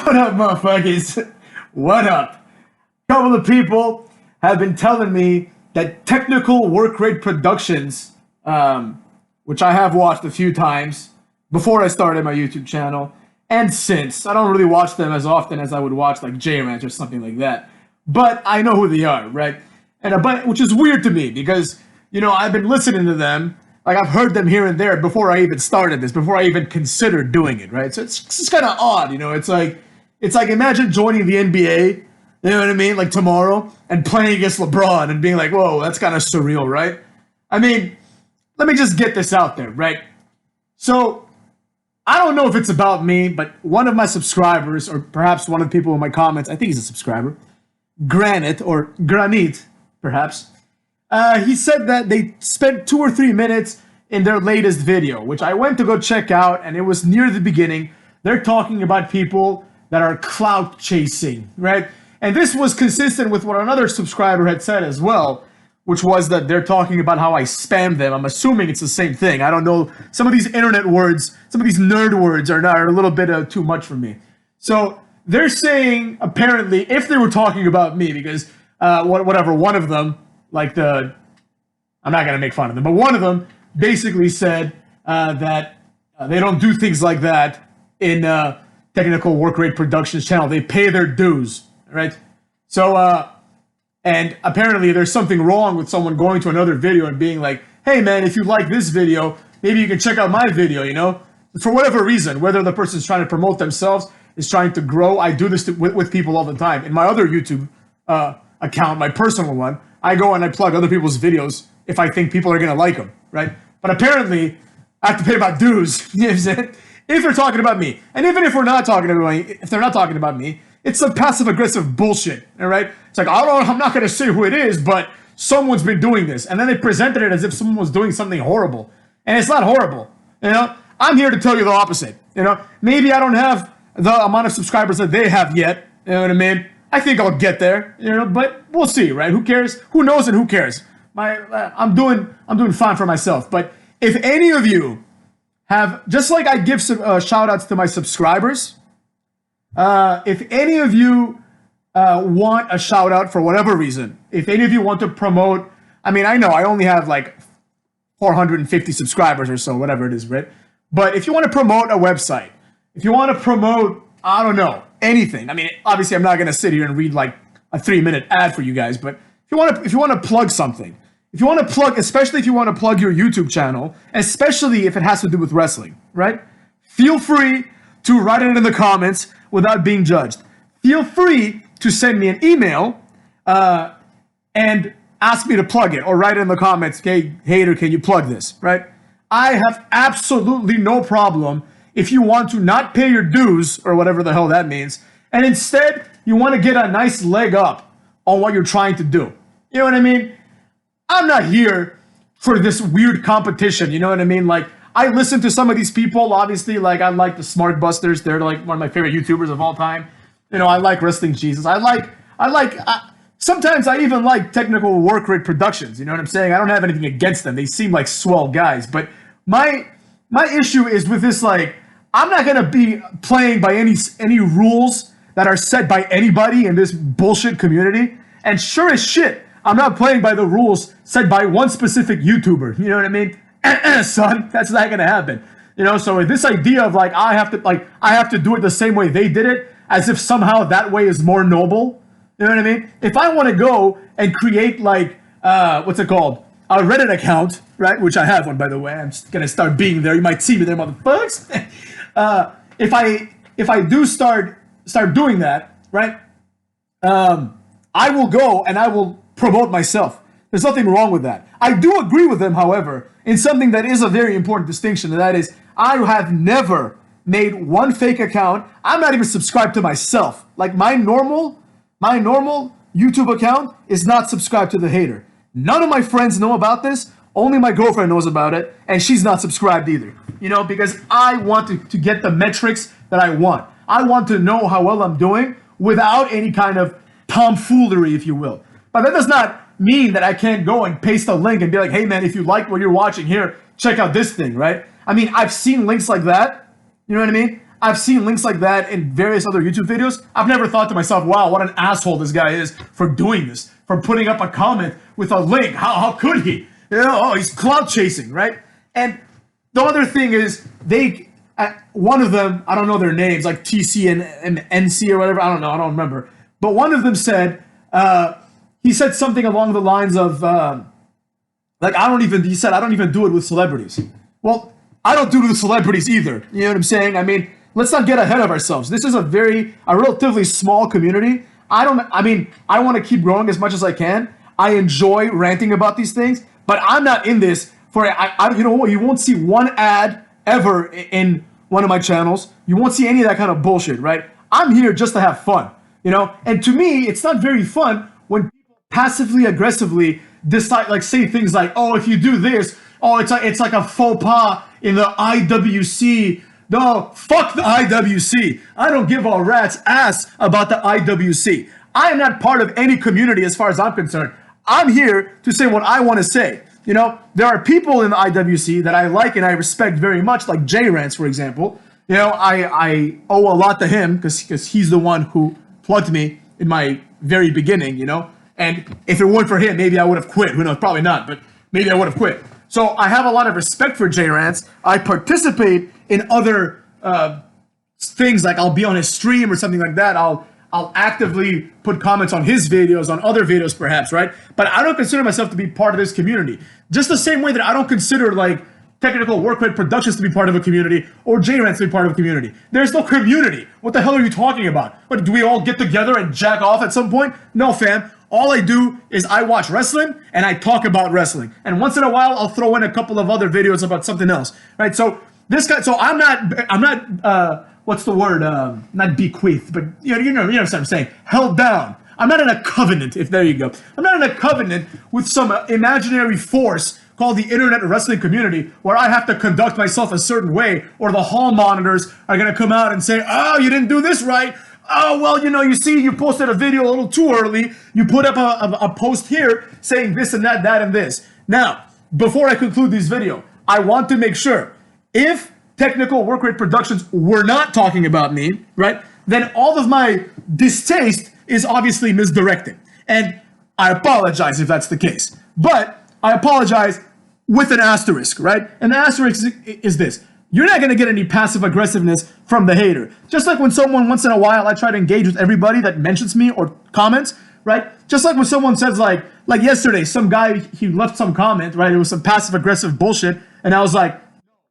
What up, motherfuckers? What up? A couple of people have been telling me that Technical Work Rate Productions, which I have watched a few times before I started my YouTube channel, and since. I don't really watch them as often as I would watch like J-Ranch or something like that. But I know who they are, right? And but which is weird to me because, you know, I've been listening to them. Like, I've heard them here and there before I even started this, before I even considered doing it, right? So it's kind of odd, you know? It's like imagine joining the NBA, you know what I mean? Like tomorrow, and playing against LeBron and being like, whoa, that's kind of surreal, right? I mean, let me just get this out there, right? So, I don't know if it's about me, but one of my subscribers, or perhaps one of the people in my comments, I think he's a subscriber, Granit, perhaps, he said that they spent 2 or 3 minutes in their latest video, which I went to go check out, and it was near the beginning. They're talking about people that are clout chasing, right? And this was consistent with what another subscriber had said as well, which was that they're talking about how I spam them. I'm assuming it's the same thing. I don't know. Some of these internet words, some of these nerd words are a little bit too much for me. So they're saying, apparently, if they were talking about me, because whatever, one of them, like I'm not going to make fun of them, but one of them basically said that they don't do things like that in Technical Work Rate Productions channel. They pay their dues, right? So, and apparently there's something wrong with someone going to another video and being like, hey man, if you like this video, maybe you can check out my video, you know? For whatever reason, whether the person's trying to promote themselves, is trying to grow. I do this with people all the time. In my other YouTube account, my personal one, I go and I plug other people's videos if I think people are going to like them, right? But apparently, I have to pay my dues, you know what I'm saying? If they're talking about me. And even if they're not talking about me, it's some passive-aggressive bullshit, all right? It's like, I'm not going to say who it is, but someone's been doing this. And then they presented it as if someone was doing something horrible. And it's not horrible, you know? I'm here to tell you the opposite, you know? Maybe I don't have the amount of subscribers that they have yet, you know what I mean? I think I'll get there, you know, but we'll see, right? Who cares? Who knows and who cares? I'm doing fine for myself. But if any of you have, just like I give some shout outs to my subscribers, if any of you want a shout out for whatever reason, if any of you want to promote, I mean, I know I only have like 450 subscribers or so, whatever it is, right? But if you want to promote a website, if you want to promote, I don't know, anything. I mean, obviously I'm not going to sit here and read like a 3-minute ad for you guys, but if you want to plug something, if you want to plug, especially if you want to plug your YouTube channel, especially if it has to do with wrestling, right? Feel free to write it in the comments without being judged. Feel free to send me an email and ask me to plug it, or write it in the comments, okay, hater, can you plug this, right? I have absolutely no problem if you want to not pay your dues, or whatever the hell that means, and instead you want to get a nice leg up on what you're trying to do. You know what I mean? I'm not here for this weird competition, you know what I mean? Like, I listen to some of these people, obviously, like, I like the Smart Busters. They're like one of my favorite YouTubers of all time. You know, I like Wrestling Jesus. Sometimes I even like Technical Work Rate Productions, you know what I'm saying? I don't have anything against them. They seem like swell guys, but my issue is with this, like, I'm not going to be playing by any rules that are set by anybody in this bullshit community. And sure as shit, I'm not playing by the rules set by one specific YouTuber. You know what I mean? Son, that's not going to happen. You know, so this idea of like I have to do it the same way they did it, as if somehow that way is more noble. You know what I mean? If I want to go and create like what's it called? A Reddit account, right? Which I have one, by the way. I'm just gonna start being there. You might see me there, motherfuckers. If I do start doing that, right? I will go and I will promote myself. There's nothing wrong with that. I do agree with them, however, in something that is a very important distinction, and that is I have never made one fake account. I'm not even subscribed to myself. Like my normal YouTube account is not subscribed to the hater. None of my friends know about this. Only my girlfriend knows about it, and she's not subscribed either. You know, because I want to get the metrics that I want. I want to know how well I'm doing without any kind of tomfoolery, if you will. But that does not mean that I can't go and paste a link and be like, hey man, if you like what you're watching here, check out this thing, right? I mean, I've seen links like that. You know what I mean? I've seen links like that in various other YouTube videos. I've never thought to myself, wow, what an asshole this guy is for doing this, for putting up a comment with a link. How could he? You know, oh, he's clout chasing, right? And the other thing is one of them, I don't know their names, like TC and NC or whatever. I don't know. I don't remember. But one of them said, he said something along the lines of, he said, I don't even do it with celebrities. Well, I don't do it with celebrities either. You know what I'm saying? I mean, let's not get ahead of ourselves. This is a relatively small community. I want to keep growing as much as I can. I enjoy ranting about these things, but I'm not in this for, you know what? You won't see one ad ever in one of my channels. You won't see any of that kind of bullshit, right? I'm here just to have fun, you know? And to me, it's not very fun when people passively aggressively decide, like, say things like, oh, if you do this, oh, it's like a faux pas in the IWC. No, fuck the IWC. I don't give a rat's ass about the IWC. I am not part of any community as far as I'm concerned. I'm here to say what I want to say. You know, there are people in the IWC that I like and I respect very much, like J Rance, for example. You know, I owe a lot to him because he's the one who plugged me in my very beginning, you know. And if it weren't for him, maybe I would have quit. Who knows? Probably not, but maybe I would have quit. So I have a lot of respect for J Rance. I participate in other things, like I'll be on his stream or something like that. I'll actively put comments on his videos, on other videos perhaps, right? But I don't consider myself to be part of this community. Just the same way that I don't consider like Technical Work Rate Productions to be part of a community or J Rance to be part of a community. There's no community. What the hell are you talking about? What, do we all get together and jack off at some point? No, fam. All I do is I watch wrestling and I talk about wrestling. And once in a while, I'll throw in a couple of other videos about something else, right? So this guy, so I'm not, what's the word? Not bequeathed, but you know what I'm saying? Held down. I'm not in a covenant, if there you go. I'm not in a covenant with some imaginary force called the internet wrestling community where I have to conduct myself a certain way or the hall monitors are going to come out and say, oh, you didn't do this right. Oh, well, you know, you see, you posted a video a little too early. You put up a post here saying this and that, that and this. Now, before I conclude this video, I want to make sure if Technical Work Rate Productions were not talking about me, right, then all of my distaste is obviously misdirected. And I apologize if that's the case. But I apologize with an asterisk, right? And the asterisk is this. You're not going to get any passive aggressiveness from the hater. Just like when someone, once in a while, I try to engage with everybody that mentions me or comments, right? Just like when someone says like yesterday, some guy, he left some comment, right? It was some passive aggressive bullshit. And I was like,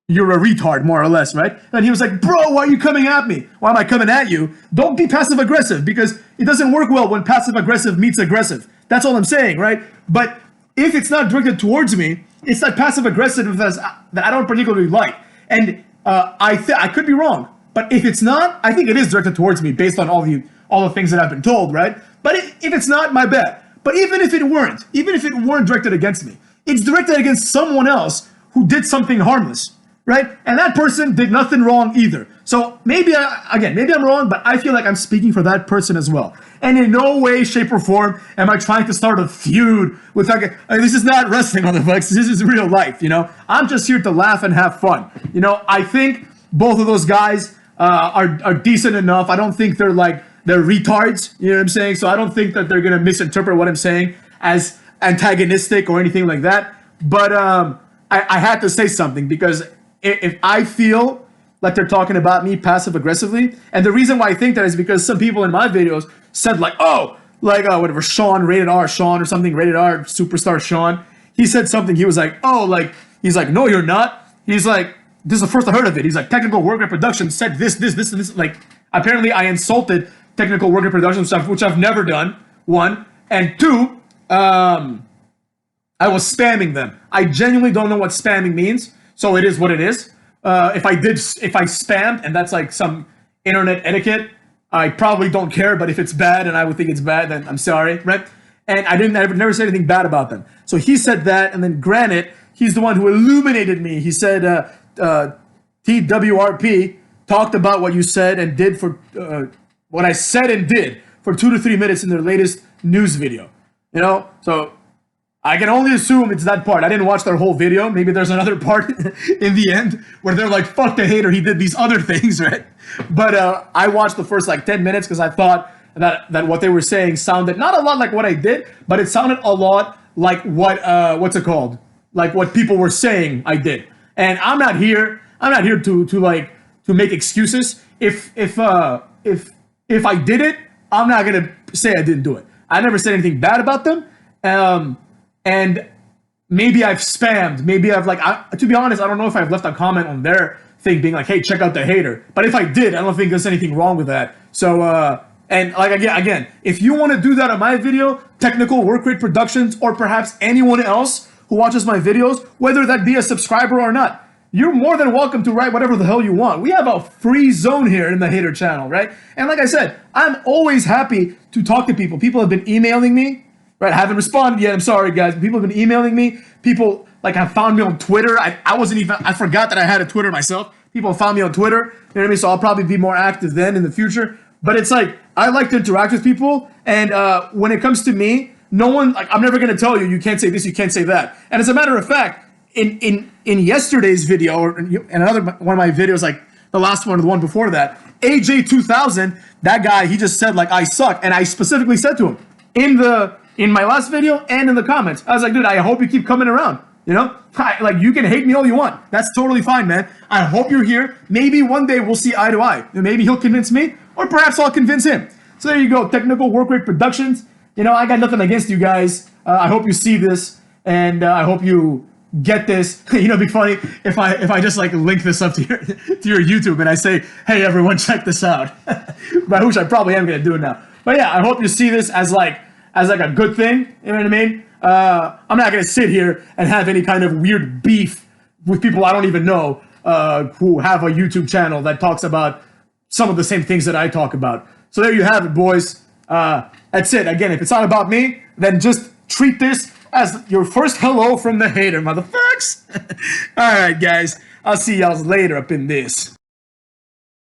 you're a retard, more or less, right? And he was like, bro, why are you coming at me? Why am I coming at you? Don't be passive aggressive because it doesn't work well when passive aggressive meets aggressive. That's all I'm saying, right? But if it's not directed towards me, it's not passive aggressive that I don't particularly like. And I could be wrong, but if it's not, I think it is directed towards me based on all the things that I've been told, right? But if it's not, my bad. But even if it weren't directed against me, it's directed against someone else who did something harmless, right? And that person did nothing wrong either. So maybe I'm wrong, but I feel like I'm speaking for that person as well. And in no way, shape, or form am I trying to start a feud with this is not wrestling, motherfuckers. This is real life, you know? I'm just here to laugh and have fun. You know, I think both of those guys are decent enough. I don't think they're retards, you know what I'm saying? So I don't think that they're going to misinterpret what I'm saying as antagonistic or anything like that. But I had to say something because if I feel like they're talking about me passive aggressively, and the reason why I think that is because some people in my videos said whatever, Sean, rated R Sean or something, rated R superstar Sean. He said something. He was like, he's like, no, you're not. He's like, this is the first I heard of it. He's like, Technical Work Rate Productions said this, and this. Like, apparently I insulted Technical Work Rate Productions stuff, which I've never done. One. And two, I was spamming them. I genuinely don't know what spamming means. So it is what it is. If I spammed and that's like some internet etiquette, I probably don't care. But if it's bad and I would think it's bad, then I'm sorry, right? And I never said anything bad about them. So he said that, and then granted, he's the one who illuminated me. He said TWRP talked about what you said and did for what I said and did for 2 to 3 minutes in their latest news video. You know, so I can only assume it's that part. I didn't watch their whole video. Maybe there's another part in the end where they're like, fuck the hater, he did these other things, right? But I watched the first like 10 minutes because I thought that what they were saying sounded not a lot like what I did, but it sounded a lot like what's it called? Like what people were saying I did. And I'm not here to make excuses. If I did it, I'm not gonna say I didn't do it. I never said anything bad about them. And maybe I've spammed. Maybe I've to be honest, I don't know if I've left a comment on their thing being like, hey, check out the hater. But if I did, I don't think there's anything wrong with that. So, and like again, if you want to do that on my video, Technical Work Rate Productions, or perhaps anyone else who watches my videos, whether that be a subscriber or not, you're more than welcome to write whatever the hell you want. We have a free zone here in the hater channel, right? And like I said, I'm always happy to talk to people. People have been emailing me. Right, I haven't responded yet. I'm sorry, guys. People have been emailing me. People have found me on Twitter. I forgot that I had a Twitter myself. People have found me on Twitter. You know what I mean? So I'll probably be more active then in the future. But it's like I like to interact with people, and when it comes to me, no one I'm never gonna tell you you can't say this, you can't say that. And as a matter of fact, in yesterday's video or in another one of my videos, like the last one or the one before that, AJ2000, that guy, he just said I suck, and I specifically said to him in my last video and in the comments, I was like, dude, I hope you keep coming around. You know, you can hate me all you want. That's totally fine, man. I hope you're here. Maybe one day we'll see eye to eye. Maybe he'll convince me, or perhaps I'll convince him. So there you go, Technical Work Rate Productions. You know, I got nothing against you guys. I hope you see this, and I hope you get this. You know, it'd be funny if I just link this up to your YouTube and I say, hey everyone, check this out. But which I probably am gonna do it now. But yeah, I hope you see this as a good thing, you know what I mean? I'm not gonna sit here and have any kind of weird beef with people I don't even know who have a YouTube channel that talks about some of the same things that I talk about. So there you have it, boys. That's it. Again, if it's not about me, then just treat this as your first hello from the hater, motherfuckers. All right, guys. I'll see y'all later up in this.